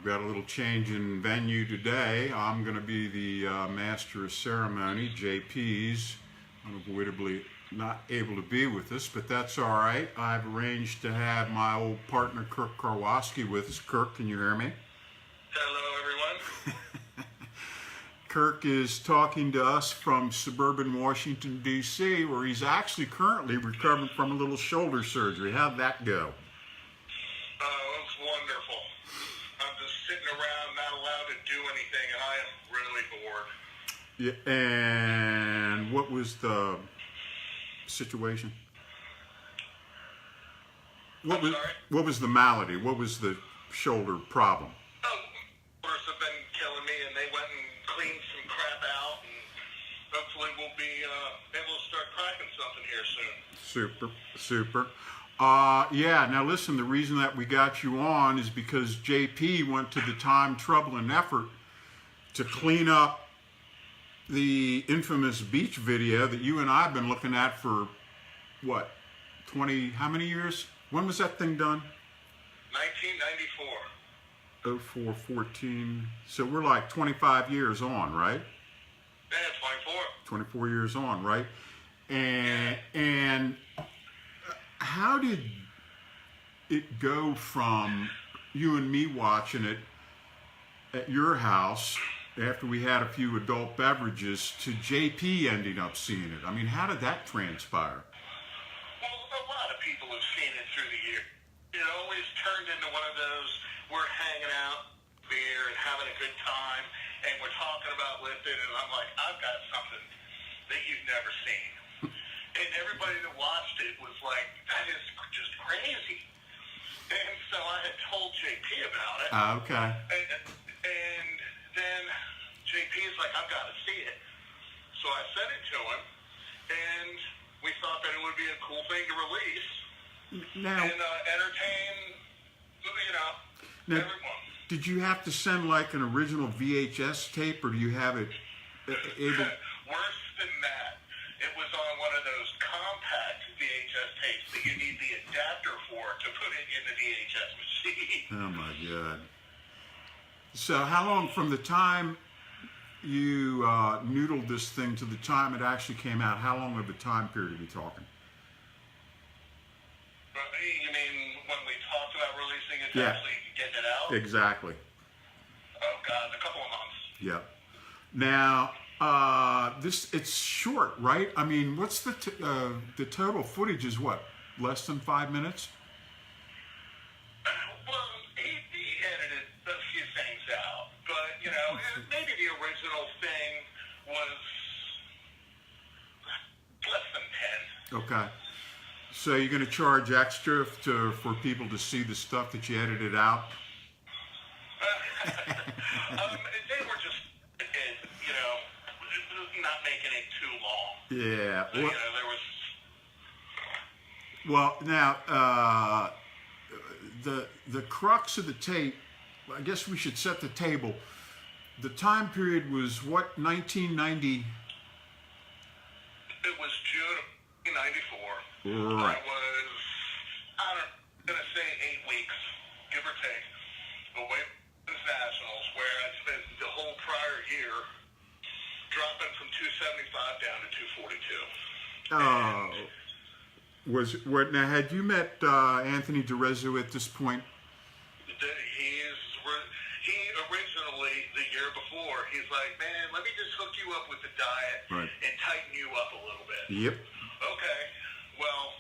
got a little change in venue today. I'm going to be the master of ceremony. JP's unavoidably not able to be with us, but that's all right. I've arranged to have my old partner Kirk Karwoski with us. Kirk, can you hear me? Hello, everyone. Kirk is talking to us from suburban Washington, D.C., where he's actually currently recovering from a little shoulder surgery. How'd that go? It was wonderful. I'm just sitting around, not allowed to do anything, and I am really bored. Yeah, and what was the situation? What was the malady? What was the shoulder problem? Shoulders have been killing me, and they went and cleaned some crap out, and hopefully we'll be able to start cracking something here soon. Super. Yeah, now listen, the reason that we got you on is because JP went to the time, trouble, and effort to clean up the infamous beach video that you and I have been looking at for, what, 20, how many years? When was that thing done? 1994. 14. So we're like 25 years on, right? Yeah, 24. 24 years on, right? And how did it go from you and me watching it at your house after we had a few adult beverages to JP ending up seeing it? I mean, how did that transpire? Well, a lot of people have seen it through the years. It always turned into one of those, we're hanging out, beer, and having a good time, and we're talking about lifting, and I'm like, I've got something that you've never seen. And everybody that watched it was like, that is just crazy. And so I had told JP about it. Okay. And then JP's like, I've got to see it. So I sent it to him, and we thought that it would be a cool thing to release and entertain, now, everyone. did you have to send like an original VHS tape, or do you have it able? Worse than that, it was on one of those compact VHS tapes that you need the adapter for to put it in the VHS machine. Oh my God. So how long from the time you noodled this thing to the time it actually came out, how long of a time period are we talking? You mean when we talked about releasing it, Yeah. actually getting it out? Exactly. Oh God, a couple of months. Yeah. Now, it's short, right? I mean, what's the total footage is what? Less than 5 minutes? Well, he edited a few things out, but, maybe the original thing was less than 10. Okay. So you're going to charge extra for people to see the stuff that you edited out? They were just, not making it too long. Yeah. So, there was... Well, now, the crux of the tape, I guess we should set the table. The time period was what, 1990? It was June of 1994. Right. I'm going to say 8 weeks, give or take, away from the Nationals, where I spent the whole prior year dropping from 275 down to 242. Now, had you met Anthony DeRezzo at this point? He originally, the year before, he's like, man, let me just hook you up with the diet and tighten you up a little bit. Yep. Okay. Well,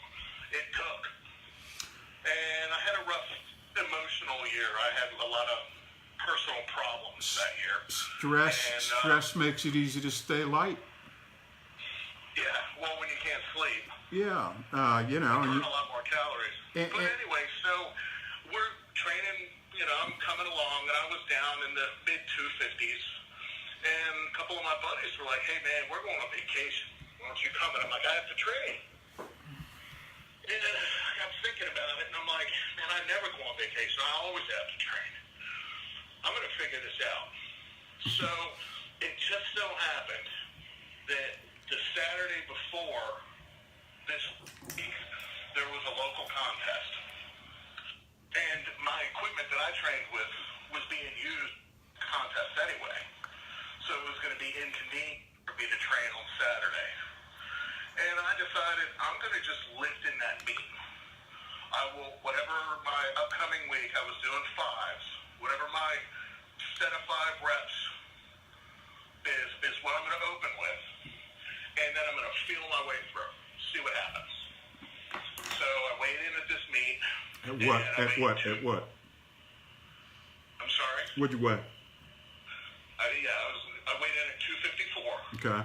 it took. And I had a rough emotional year. I had a lot of personal problems that year. Stress makes it easy to stay light. Yeah, well, when you can't sleep. Yeah, You burn a lot more calories. But anyway, so we're training, I'm coming along, and I was down in the mid-250s. And a couple of my buddies were like, hey, man, we're going on vacation. Why don't you come? And I'm like, I have to train. And I got thinking about it, and I'm like, man, I never go on vacation. I always have to train. I'm going to figure this out. So it just so happened that the Saturday before this week, there was a local contest. And my equipment that I trained with was being decided I'm going to just lift in that meet. I will, whatever my upcoming week, I was doing fives. Whatever my set of 5 reps is what I'm going to open with. And then I'm going to feel my way through, see what happens. So I weighed in at this meet. At what? At what? I'm sorry? What'd you weigh? I weighed in at 254. Okay.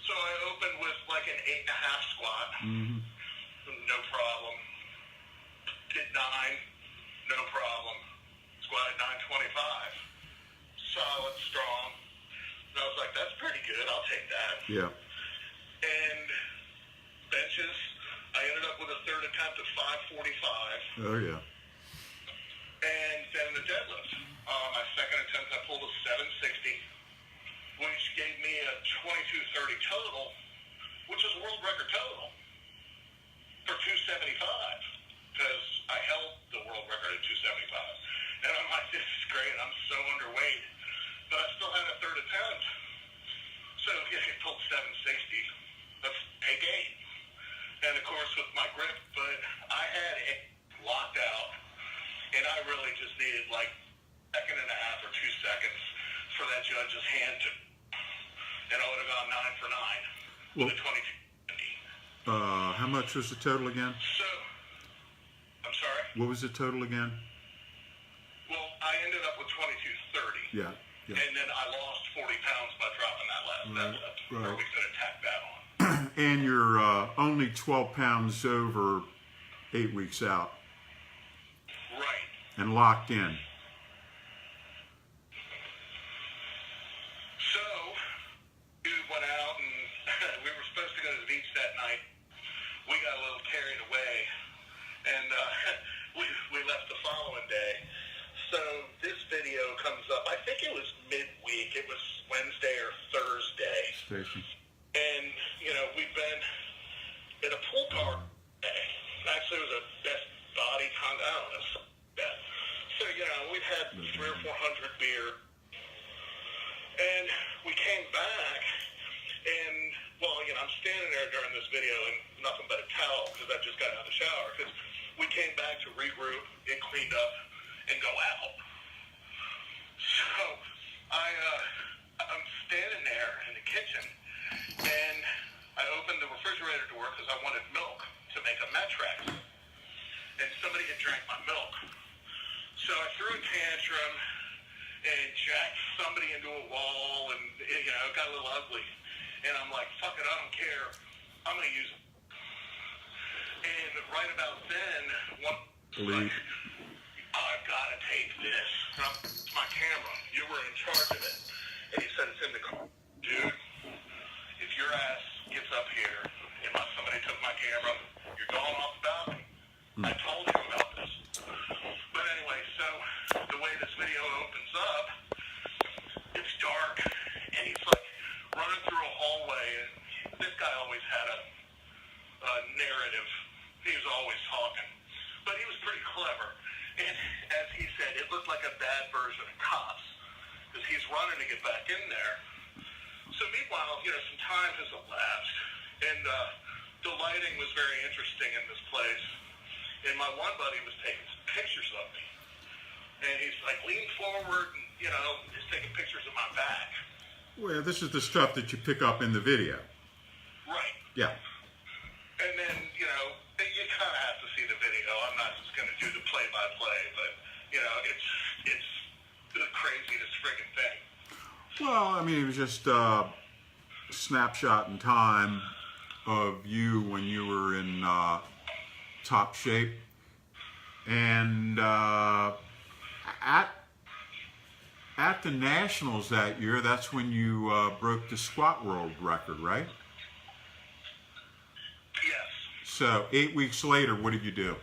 So I opened with like an 8.5 squat. Mm-hmm. No problem. Did 9. No problem. Squatted 925. Solid, strong. And I was like, that's pretty good. I'll take that. Yeah. And benches, I ended up with a third attempt at 545. Oh, yeah. And then the deadlift. My second attempt, I pulled a 760, which gave me a 2230 total, which is a world record total for 275, because I held the world record at 275. And I'm like, this is great. I'm so underweight. But I still had a third attempt. So yeah, I pulled 760. That's take 8. And of course with my grip, but I had it locked out. And I really just needed like a second and a half or 2 seconds for that judge's hand to, and I would have gone 9 for 9 with a 2250. How much was the total again? So, I'm sorry? What was the total again? Well, I ended up with 2230. Yeah. Yeah. And then I lost 40 pounds by dropping that last deadlift, where we could have tacked that on. And you're only 12 pounds over 8 weeks out. Right. And locked in. So, we went out and we were supposed to go to the beach that night. We got a little carried away, and we left the following day. So this video comes up, I think it was midweek. It was Wednesday or Thursday. Station. And, you know, we've been at a pool party. Actually, it was a best body contest. I don't know. Yeah. So, you know, we've had 300 or 400 beer. And we came back, and, well, you know, I'm standing there during this video in nothing but a towel because I just got out of the shower. Because we came back to regroup, get cleaned up, and go out. So I'm standing there in the kitchen, and I opened the refrigerator door because I wanted milk to make a Metrex. And somebody had drank my milk. So I threw a tantrum and jacked somebody into a wall, and you know, it got a little ugly. And I'm like, fuck it, I don't care. I'm going to use it. And right about then, one was like, I've got to take this. It's my camera. You were in charge of it. And he said, it's in the car. Dude, if your ass gets up here and somebody took my camera, you're going off the balcony. I told you about this. But anyway, so the way this video opens up, it's dark, and he's like running through a hallway, and this guy always had a narrative. He was always talking. But he was pretty clever. And as he said, it looked like a bad version of Cops, because he's running to get back in there. So meanwhile, you know, some time has elapsed, and the lighting was very interesting in this place. And my one buddy was taking some pictures of me. And he's like, lean forward, and, you know, just taking pictures of my back. Well, this is the stuff that you pick up in the video. Right. Yeah. And then, you know, you kind of have to see the video. I'm not just going to do the play-by-play, but, you know, it's the craziest friggin' thing. Well, I mean, it was just a snapshot in time of you when you were in top shape. And at the Nationals that year, that's when you broke the squat world record, right? Yes. So 8 weeks later, what did you do?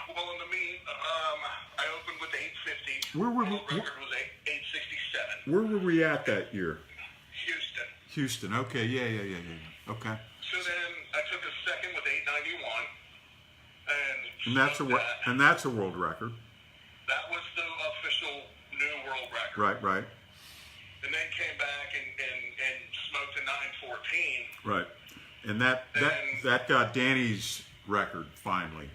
Well, in the meet, I opened with 850. Where were World we- record was 867. Where were we at that year? Houston. Houston. Okay. Yeah. Okay. So then I took a second with 891, And that's a world record. That was the official new world record. Right. And then came back and smoked a 914. Right. And that got Danny's record finally.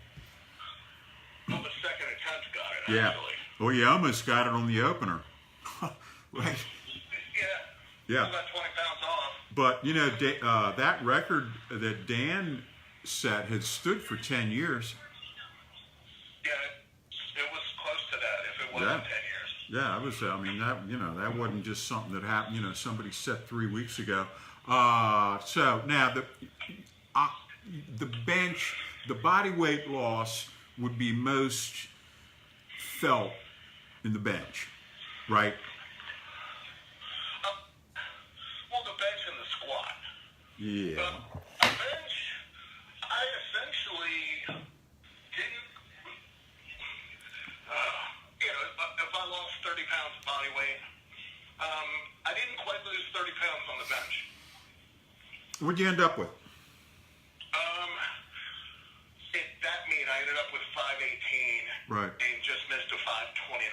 Well, the second attempt got it, Yeah. actually. Well, you almost got it on the opener. Right. Yeah. About 20 pounds off. But, you know, that record that Dan set had stood for 10 years. Yeah, it was close to that if it wasn't 10 years. Yeah, it was. I mean, that wasn't just something that happened. You know, somebody set 3 weeks ago. So now the bench, the body weight loss would be most felt in the bench, right? Well, the bench and the squat. Yeah. A bench, I essentially didn't, if I lost 30 pounds of body weight, I didn't quite lose 30 pounds on the bench. What'd you end up with? At that meet, I ended up with 518. Right. And just missed a 529.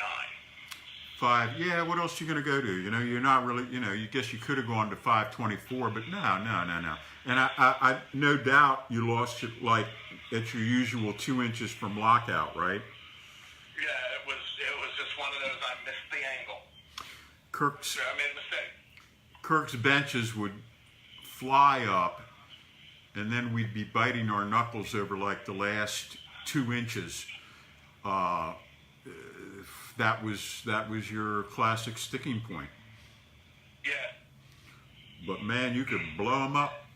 5. Yeah. What else are you going to go to? You know, you're not really. You know, you guess you could have gone to 524, but no. And I no doubt you lost it like at your usual 2 inches from lockout, right? Yeah, it was just one of those. I missed the angle. I made a mistake. Kirk's benches would fly up, and then we'd be biting our knuckles over like the last 2 inches. That was your classic sticking point. Yeah. But man, you could blow them up.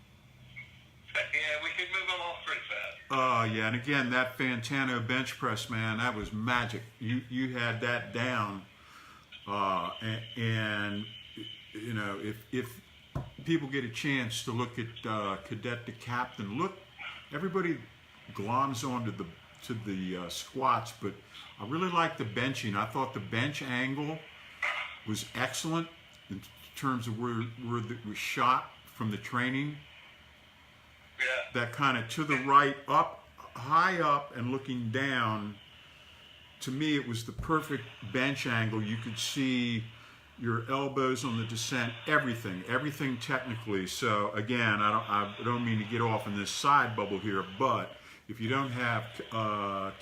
Yeah, we could move them off pretty fast. Yeah, and again, that Fantano bench press, man, that was magic. You had that down, and you know, if people get a chance to look at cadet to captain, look, everybody gloms onto the squats, but I really like the benching. I thought the bench angle was excellent in terms of where it was shot from the training. Yeah. That kind of to the right, up, high up, and looking down. To me, it was the perfect bench angle. You could see your elbows on the descent, everything technically. So again, I don't mean to get off in this side bubble here, but if you don't have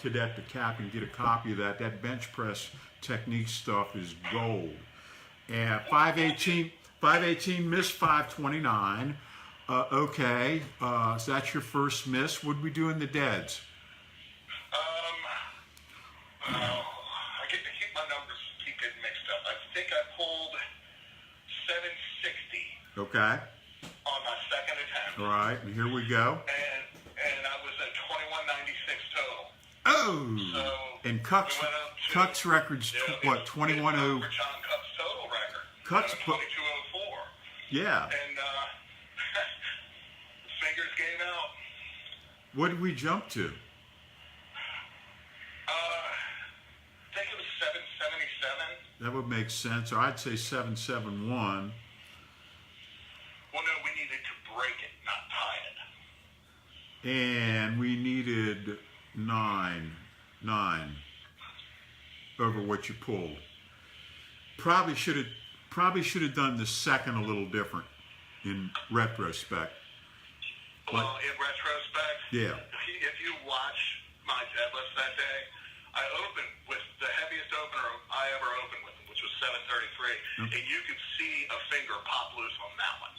cadet to cap and get a copy of that, that bench press technique stuff is gold. And 518 missed 529. Okay, so that's your first miss. What did we do in the deads? I get to keep my numbers keep getting mixed up. I think I pulled 760. Okay. On my second attempt. All right, and here we go. And I was at 2196 total. Oh. So and Cuck's record's what, 21-0? John Cuck's total record. Cuck's 2204. Yeah. And fingers gave out. What did we jump to? I think it was 777. That would make sense. Or I'd say 771. Well, no, we needed to break it, not tie it. And we needed 9 over what you pulled. Probably should have done the second a little different in retrospect. Well, in retrospect, yeah. If you watch my deadlifts that day, I opened with the heaviest opener I ever opened with, which was 733, and you could see a finger pop loose on that one.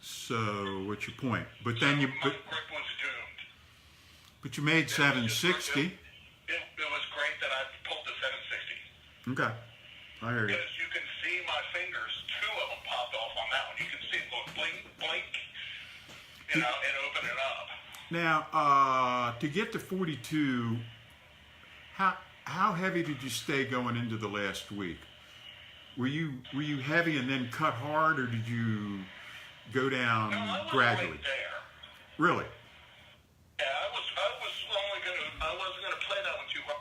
So, what's your point? But then my grip was doomed. But you made 760. It was great that I pulled the 760. Okay, I hear you. Because you can see my fingers, 2 of them popped off on that one. You can see it go blink, blink, and open it up. Now, to get to 42, how heavy did you stay going into the last week? Were you heavy and then cut hard, or did you go down gradually? Right there. Really? Yeah, I wasn't gonna play that one too hard.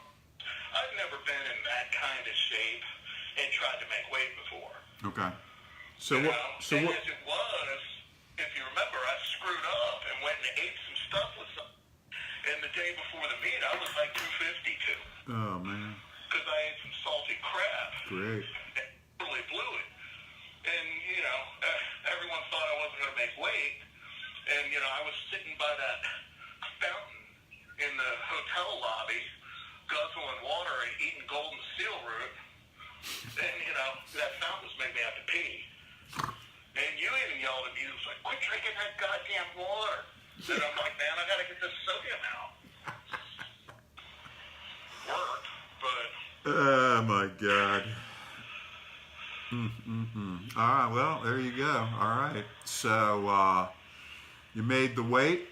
I've never been in that kind of shape and tried to make weight before. Okay. So As what? it was, if you remember, I screwed up and went and ate some stuff with some. And the day before the meet, I was like 252. Oh man. Because I ate some salty crap. Great. And totally blew it. And everyone thought I wasn't going to make weight. And, I was sitting by that fountain in the hotel lobby, guzzling water and eating golden seal root. And, that fountain was making me have to pee. And you even yelled at me, it was like, quit drinking that goddamn water. And I'm like, man, I got to get this sodium out. Worked, but... Oh, my God. All right, well, there you go. All right. So, you made the weight.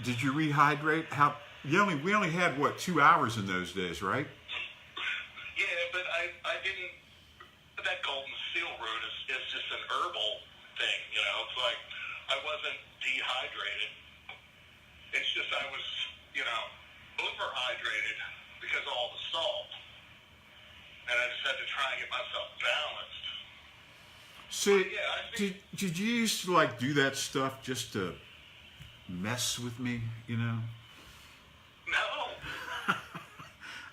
Did you rehydrate? We only had, 2 hours in those days, right? Yeah, but I didn't... That golden seal root is just an herbal thing, It's like I wasn't dehydrated. It's just I was, overhydrated because of all the salt. And I just had to try and get myself balanced. So, yeah, did you used to, do that stuff just to mess with me, No.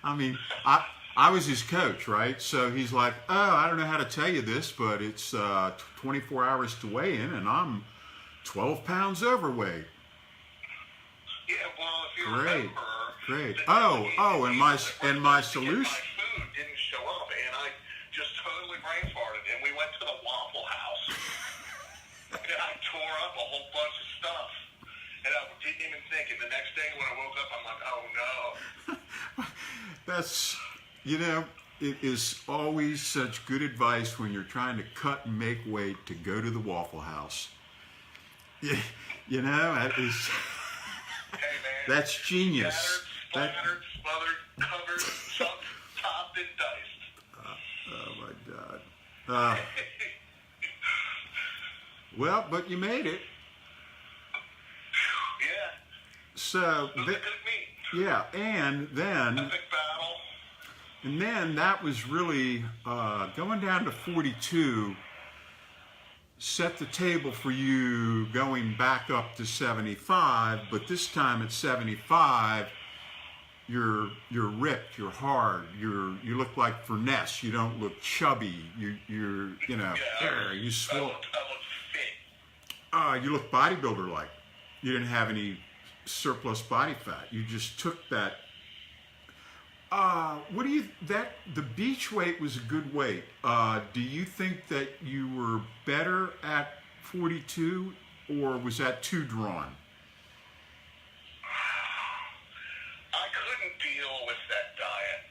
I mean, I was his coach, right? So he's like, oh, I don't know how to tell you this, but it's 24 hours to weigh in, and I'm 12 pounds overweight. Yeah, well, if you Great, remember... great. And my solution... My food didn't show up, and I just totally brain farted, and we went to the Waffle House, and I tore up a whole bunch of stuff, and I didn't even think, and the next day when I woke up, I'm like, oh, no. That's, it is always such good advice when you're trying to cut and make weight to go to the Waffle House. That is... Hey, man. That's genius. Splattered, smothered, covered, topped, and diced. Oh, my God. Well, but you made it. Yeah. So, It was a good meet. yeah, and then... Epic battle. And then that was really, going down to 42, set the table for you going back up to 75, but this time at 75, you're ripped, you're hard, you look like Furness, you don't look chubby, you swole. I looked fit. You look bodybuilder-like. You didn't have any surplus body fat. You just took that. The beach weight was a good weight. Do you think that you were better at 42, or was that too drawn? I couldn't deal with that diet.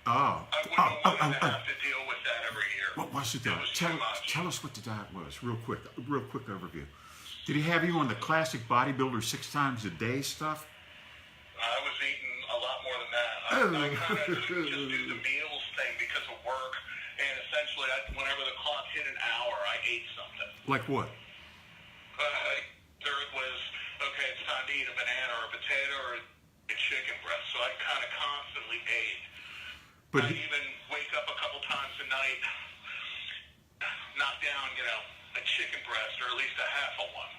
Oh. I wouldn't want to have to deal with that every year. What was the It diet? was too much. Tell us what the diet was, real quick overview. Did he have you on the classic bodybuilder 6 times a day stuff? I was eating a lot more than that. I kind of just do the meals thing because of work, and essentially, whenever the clock hit an hour, I ate something. Like what? Either it was, okay, it's time to eat a banana or a potato or a chicken breast, so I kind of constantly ate. But I'd even wake up a couple times a night, knock down, a chicken breast or at least a half of one.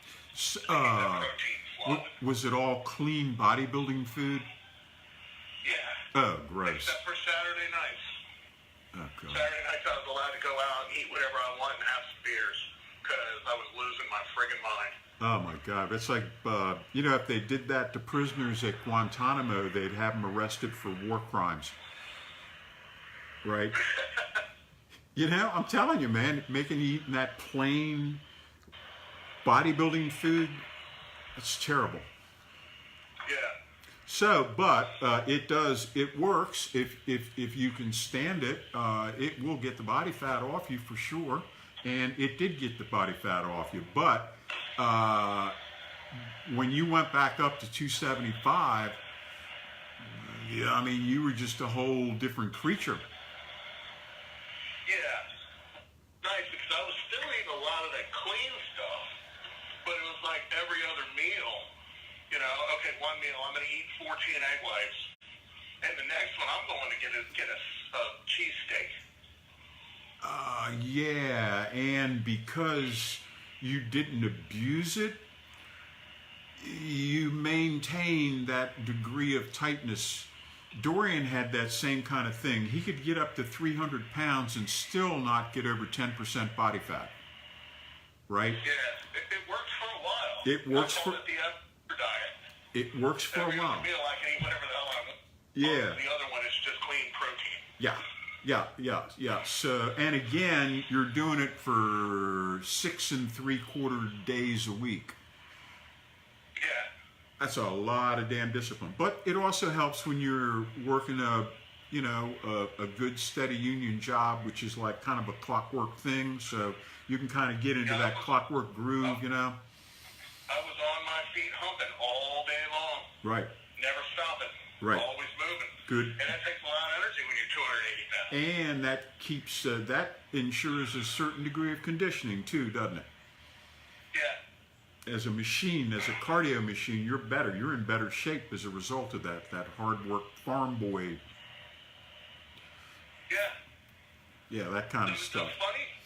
That protein flowing. Was it all clean bodybuilding food? Yeah. Oh, gross. Except for Saturday nights. Oh, God. Saturday nights I was allowed to go out and eat whatever I want and have some beers because I was losing my friggin' mind. Oh, my God. It's like, if they did that to prisoners at Guantanamo, they'd have them arrested for war crimes. Right? I'm telling you, man, making you eat that plain bodybuilding food, that's terrible. Yeah. So, but it works if you can stand it. It will get the body fat off you for sure, and it did get the body fat off you. But when you went back up to 275, you were just a whole different creature. Yeah. Nice, because I was still eating a lot of that clean stuff, but it was like every other meal. Okay, one meal I'm going to eat 14 egg whites, and the next one I'm going to get a cheesesteak. Yeah, and because you didn't abuse it, you maintained that degree of tightness. Dorian had that same kind of thing. He could get up to 300 pounds and still not get over 10% body fat. Right? Yeah, it worked for a while. It works for. The other diet. It works for a while. I feel like I eat whatever the hell I want. Yeah. The other one is just clean protein. Yeah. So, and again, you're doing it for 6 3/4 days a week. Yeah. That's a lot of damn discipline. But it also helps when you're working a good steady union job, which is like kind of a clockwork thing. So you can kind of get into that clockwork groove, I was on my feet humping all day long. Right. Never stopping. Right. Always moving. Good. And that takes a lot of energy when you're 280 pounds. And that keeps, that ensures a certain degree of conditioning too, doesn't it? Yeah. As a machine, as a cardio machine, you're better. You're in better shape as a result of that hard work farm boy. Yeah. Yeah, that kind of stuff.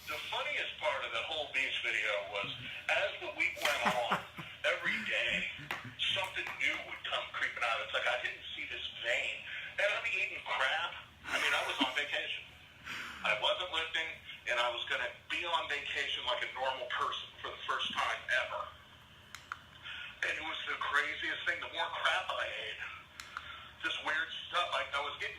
The funniest part of the whole beach video was, as the week went on, every day, something new would come creeping out. It's like, I didn't see this vein. And I'm eating crap. I mean, I was on vacation. I wasn't lifting, and I was going to be on vacation like a normal person for the first time ever. And it was the craziest thing. The more crap I ate, this weird stuff.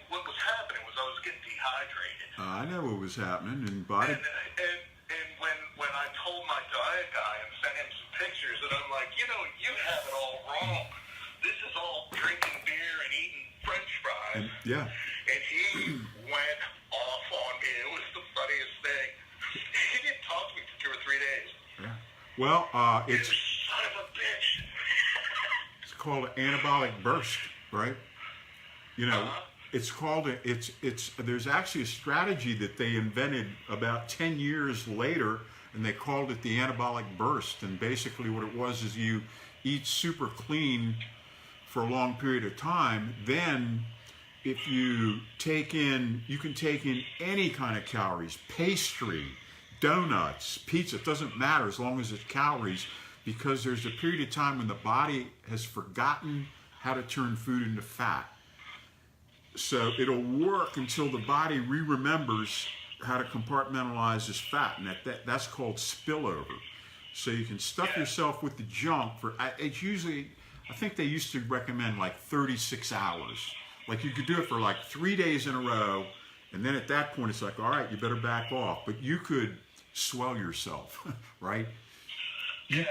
What was happening was I was getting dehydrated. I know what was happening, and body. And when I told my diet guy and sent him some pictures, and I'm like, you have it all wrong. This is all drinking beer and eating French fries. And he went off on me. It was the funniest thing. He didn't talk to me for 2 or 3 days. Yeah. Well, it's. You son of a bitch. It's called an anabolic burst, right? It's called there's actually a strategy that they invented about 10 years later, and they called it the anabolic burst. And basically what it was is you eat super clean for a long period of time. Then if you can take in any kind of calories, pastry, donuts, pizza, it doesn't matter as long as it's calories, because there's a period of time when the body has forgotten how to turn food into fat. So it'll work until the body remembers how to compartmentalize this fat, and that's called spillover. So you can stuff yourself with the junk it's usually, I think they used to recommend like 36 hours. Like you could do it for like 3 days in a row, and then at that point it's like, all right, you better back off. But you could swell yourself, right? It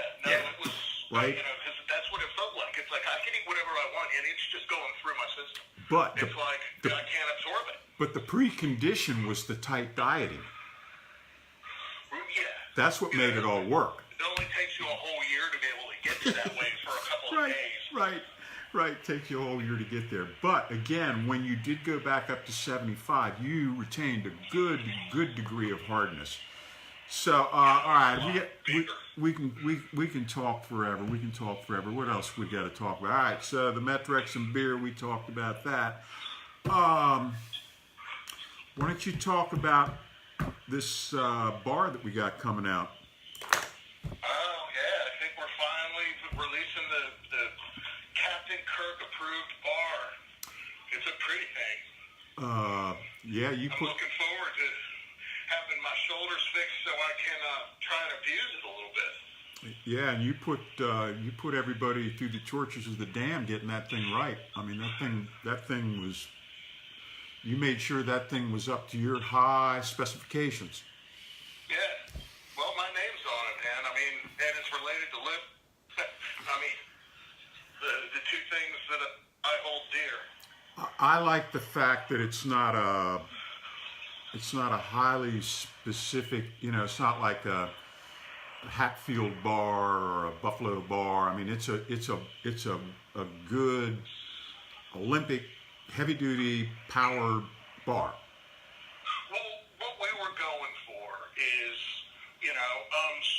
was, right? Because that's what it felt like. It's like I can eat whatever I want, and it's just going through my system. But it's I can't absorb it. But the precondition was the tight dieting. Yeah. That's what made it all work. It only takes you a whole year to be able to get to that way for a couple of days. Right. Takes you a whole year to get there. But again, when you did go back up to 75, you retained a good degree of hardness. So, all right, we can talk forever. What else we got to talk about? All right, so the Metrex and beer, we talked about that. Why don't you talk about this bar that we got coming out? Oh yeah, I think we're finally releasing the Captain Kirk approved bar. It's a pretty thing. I'm looking forward to having my shoulders fixed so I can try and abuse it a little bit. Yeah, and you put everybody through the tortures of the dam getting that thing right. I mean, that thing was. You made sure that thing was up to your high specifications. Yeah. Well, my name's on it, man. I mean, and it's related to lip. I mean, the two things that I hold dear. I like the fact that it's not a highly specific, it's not like a Hatfield bar or a Buffalo bar. I mean, it's a good Olympic heavy duty power bar. Well, what we were going for is,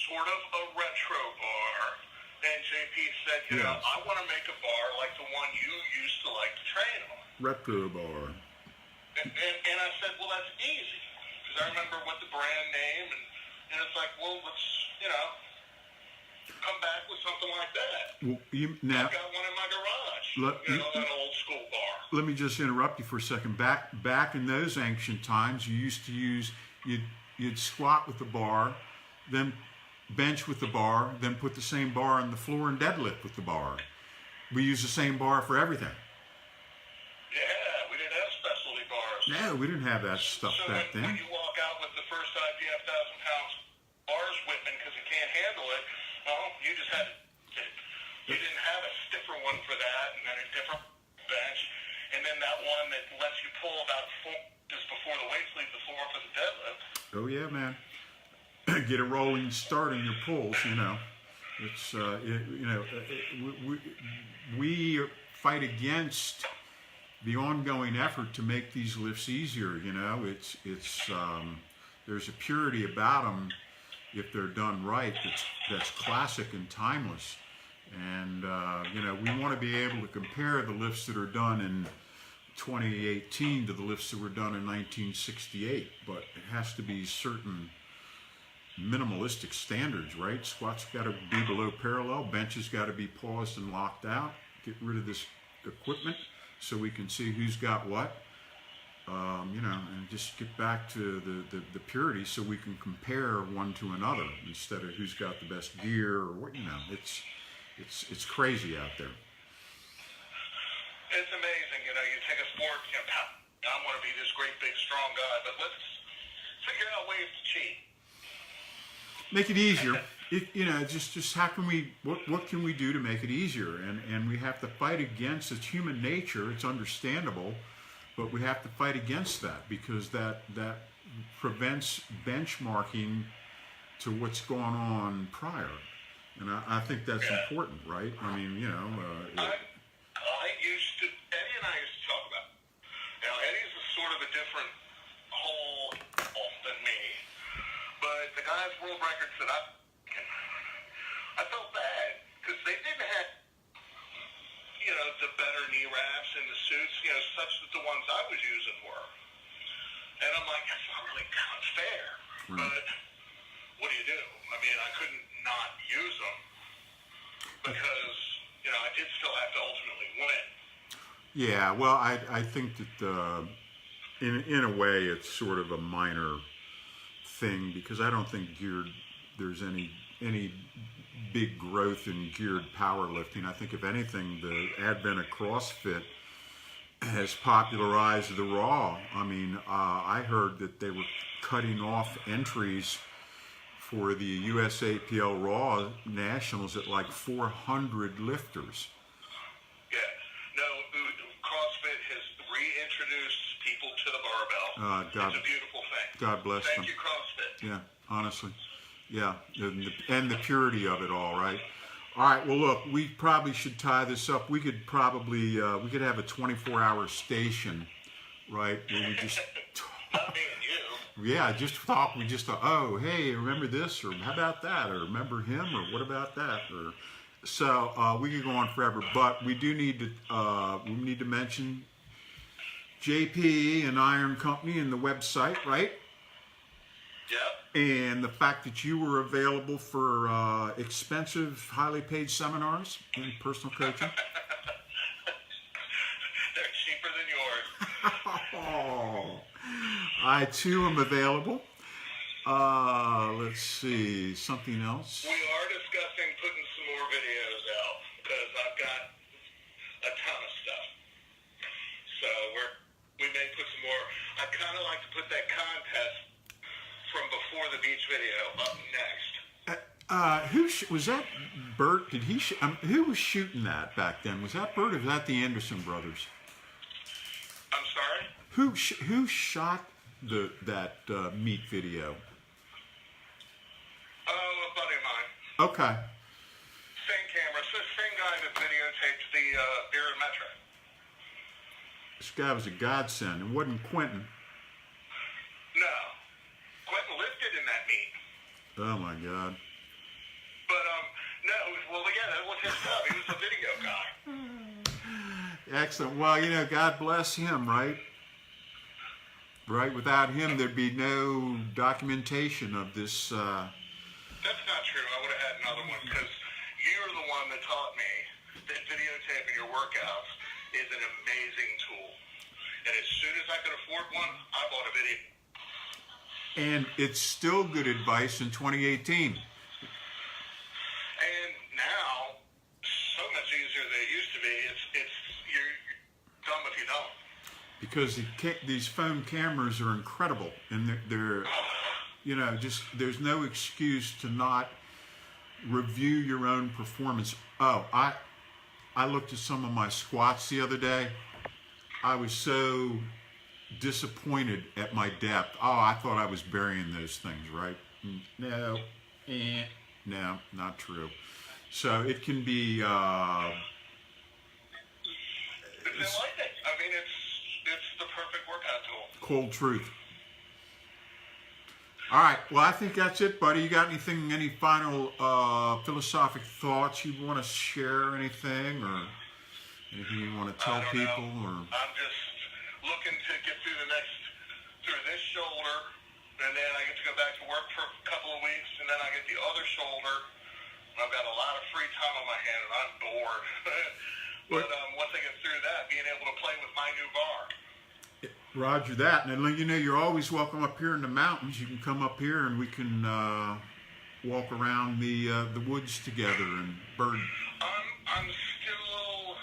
sort of a retro bar. And JP said, I want to make a bar like the one you used to like to train on. Retro bar. And I said, well, that's easy. Because I remember what the brand name, and it's like, well, let's, come back with something like that. Well, I've got one in my garage. An old school bar. Let me just interrupt you for a second. Back in those ancient times, you used to you'd squat with the bar, then bench with the bar, then put the same bar on the floor and deadlift with the bar. We use the same bar for everything. Yeah, we didn't have specialty bars. No, we didn't have that stuff So back when then. you walk out with the first IPF 1,000-pound bars whipping because you can't handle it, well, you just had you didn't have a stiffer one for that, and then a different bench, and then that one that lets you pull about 4 inches before the weights leave the floor for the deadlift. Oh yeah, man. Get a rolling start in your pulls. You know, it's we fight against the ongoing effort to make these lifts easier. You know, it's there's a purity about them if they're done right. That's classic and timeless. And we want to be able to compare the lifts that are done in 2018 to the lifts that were done in 1968, but it has to be certain minimalistic standards, right? Squats got to be below parallel, benches got to be paused and locked out. Get rid of this equipment so we can see who's got what, and just get back to the purity so we can compare one to another instead of who's got the best gear or what. It's crazy out there. It's amazing, you take a sport, I want to be this great, big, strong guy, but let's figure out ways to cheat. Make it easier. Just how can we, what can we do to make it easier? And we have to fight against, it's human nature, it's understandable, but we have to fight against that because that prevents benchmarking to what's going on prior. And I think that's important, right? I mean, I used to, Eddie and I used to talk about it. Now, Eddie's a sort of a different whole than me, but the guy's world records that I felt bad because they didn't have, the better knee wraps and the suits, such that the ones I was using were. And I'm like, that's not really kind of fair. Right. But what do you do? I mean, I couldn't not use them because, I did still have to ultimately win. Yeah, well, I think that in a way it's sort of a minor thing because I don't think there's any big growth in geared powerlifting. I think if anything, the advent of CrossFit has popularized the raw. I mean, I heard that they were cutting off entries for the USAPL Raw Nationals at like 400 lifters. Yeah. No, CrossFit has reintroduced people to the barbell. It's a beautiful thing. God bless them. Thank you, CrossFit. Yeah, honestly. Yeah, and the purity of it all, right? All right, well, look, we probably should tie this up. We could probably, we could have a 24-hour station, right, where we just Not me and you. Yeah, just talk. We just thought, oh, hey, remember this, or how about that, or remember him, or what about that, or so we could go on forever. But we do need to mention JP and Iron Company and the website, right? Yep. And the fact that you were available for expensive, highly paid seminars in personal coaching. They're cheaper than yours. Oh, I too am available. Let's see, something else. We are discussing putting some more videos out because I've got a ton of stuff. So we may put some more. I'd kind of like to put that contest from before the beach video up next. Was that Bert? Did he? Who was shooting that back then? Was that Bert or was that the Anderson brothers? I'm sorry? Who shot that meat video? Oh, a buddy of mine. Okay. Same camera. So same guy that videotaped the beer and metro. This guy was a godsend. It wasn't Quentin. No. Quentin lifted in that meet. Oh my God. But no, well yeah, that was his job. He was a video guy. Excellent. Well, God bless him, right? Right. Without him, there'd be no documentation of this. That's not true. I would have had another one because you're the one that taught me that videotaping your workouts is an amazing tool. And as soon as I could afford one, I bought a video. And it's still good advice in 2018. because these phone cameras are incredible, and they're just there's no excuse to not review your own performance. Oh, I looked at some of my squats the other day. I was so disappointed at my depth. Oh, I thought I was burying those things, right? No, no, not true. So it can be. They like it. I mean, it's the perfect workout tool. Cold truth. All right. Well, I think that's it, buddy. You got any final philosophic thoughts you want to share? Anything or anything you want to tell people? Or I'm just looking to get through this shoulder, and then I get to go back to work for a couple of weeks, and then I get the other shoulder. I've got a lot of free time on my hand, and I'm bored. But once I get through that, being able to play with my new bar. Roger that. And you're always welcome up here in the mountains. You can come up here, and we can walk around the woods together and bird. I'm still.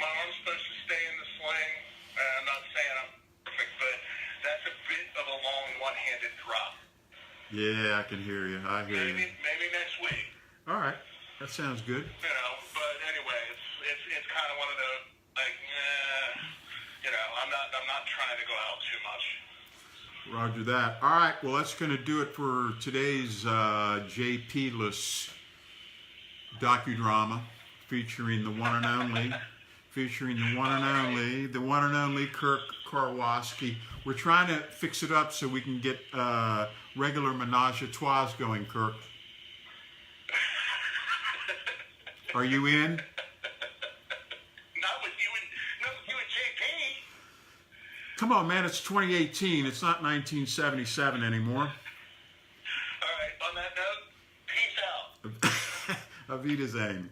My arm's supposed to stay in the sling. I'm not saying I'm perfect, but that's a bit of a long one-handed drop. Yeah, I can hear you. I hear you. Maybe next week. All right, that sounds good. But anyway, it's kind of one of the I'm not trying to go out too much. Roger that. All right, well, that's going to do it for today's JP-less docudrama featuring the one and only Kirk Karwoski. We're trying to fix it up so we can get regular menage a trois going, Kirk. Are you in? Not with you and JP. Come on, man, it's 2018. It's not 1977 anymore. All right, on that note, peace out. Auf Wiedersehen.